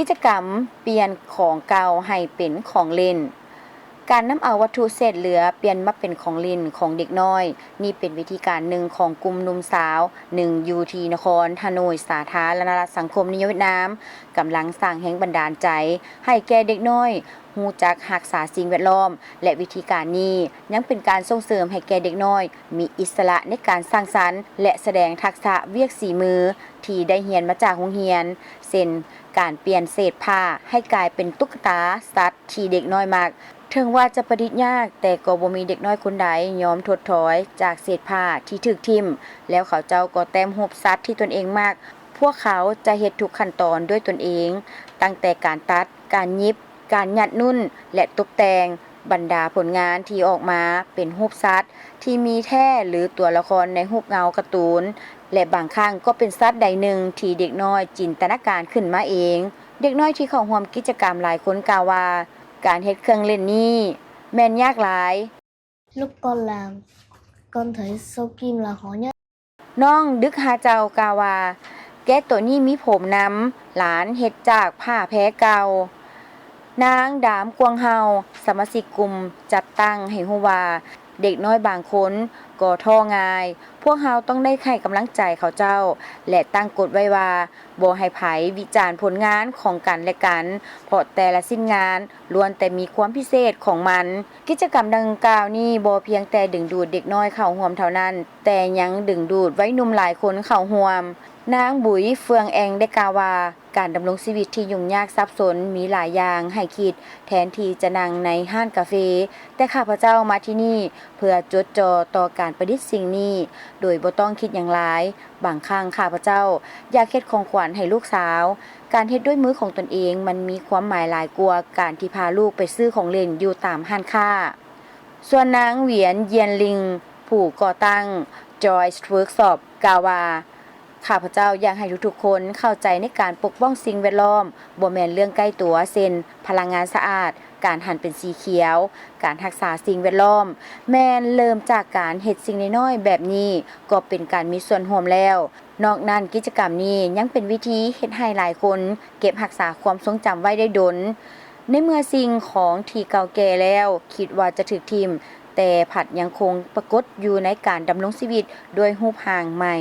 กิจกรรมเปลี่ยนของเก่าให้เป็นของเล่นการนำเอาวัตถุเศษเหลือเปลี่ยนมาเป็นของเล่นของเด็กน้อยนี่เป็นวิธีการหนึ่งของกลุ่มหนุ่มสาว1อยู่ที่นครฮานอยสาธารณรัฐสังคมนิยมเวียดนามกำลังสร้างแรงบันดาลใจให้แก่เด็กน้อยรู้จักรักษาสิ่งแวดล้อมและวิธีการนี้ยังเป็นการส่งเสริมให้แก่เด็กน้อยมีอิสระในการสร้างสรรค์และแสดงทักษะเวียกฝีมือที่ได้เรียนมาจากโรงเรียนเช่นการเปลี่ยนเศษผ้าให้กลายเป็นตุ๊กตาสัตว์ที่เด็กน้อยมักถึงว่าจะประดิษฐ์ยากแต่ก็บ่มีเด็กน้อยคนใดยอมถดถอยจากเศษผ้าที่ถูกทิ่มแล้วเขาเจ้าก็แต้มรูปสัตว์ที่ตนเองมักพวกเขาจะเฮ็ดทุกขั้นตอนด้วยตนเองตั้งแต่การตัดการยิบการหยัดนุ่นและตกแต่งบรรดาผลงานที่ออกมาเป็นรูปสัตว์ที่มีแท้หรือตัวละครในรูปเงาการ์ตูนและบางครั้งก็เป็นสัตว์ใดหนึ่งที่เด็กน้อยจินตนาการขึ้นมาเองเด็กน้อยที่เข้าร่วมกิจกรรมหลายคนกล่าวว่าการเฮ็ดเครื่องเล่นนี้แม่นยากหลาย Lúc con làm, con thấy sâu kim là khó nhất. น้องดึกหาเจ้ากล่าวว่าแกะตัวนี้มีผมนำหลานเฮ็ดจากผ้าแพ้เก่านางดามกวงเฮาสมาชิกกลุ่มจัดตั้งให้ฮู้ว่าเด็กน้อยบางคนก็ท้อง่ายพวกเฮาต้องได้ให้กำลังใจเขาเจ้าและตั้งกฎไว้ว่าบ่ให้ไผวิจารณ์ผลงานของกันและกันเพราะแต่ละชิ้นงานล้วนแต่มีความพิเศษของมันกิจกรรมดังกล่าวนี้บ่เพียงแต่ดึงดูดเด็กน้อยเข้าร่วมเท่านั้นแต่ยังดึงดูดวัยหนุ่มหลายคนเข้าร่วมนางบุ๋ยเฟืองแองได้กล่าวว่าการดำรงชีวิตที่ยุ่งยากซับซ้อนมีหลายอย่างให้คิดแทนที่จะนั่งในห้านกาแฟแต่ข้าพเจ้ามาที่นี่เพื่อจดจ่อต่อการประดิษฐ์สิ่งนี้โดยบ่ต้องคิดอย่างหลายบางครั้งข้าพเจ้าอยากเฮ็ดของขวัญให้ลูกสาวการเฮ็ดด้วยมือของตนเองมันมีความหมายหลายกว่าการที่พาลูกไปซื้อของเล่นอยู่ตามห้านค้าส่วนนางเหวียนเยียนลิงผู้ก่อตั้ง Joyce Workshop กล่าวว่าข้าพเจ้าอยากให้ทุกๆคนเข้าใจในการปกป้องสิ่งแวดล้อมบ่แม่นเรื่องใกล้ตัวเช่นพลังงานสะอาดการหันเป็นสีเขียวการรักษาสิ่งแวดล้อมแม่นเริ่มจากการเฮ็ดสิ่งน้อยๆแบบนี้ก็เป็นการมีส่วนร่วมแล้วนอกนั้นกิจกรรมนี้ยังเป็นวิธีเฮ็ดให้หลายคนเก็บรักษาความทรงจำไว้ได้ดนในเมื่อสิ่งของที่เก่าแก่แล้วคิดว่าจะถูกทิ่มแต่ผัดยังคงปรากฏอยู่ในการดำรงชีวิตด้วยรูปร่างใหม่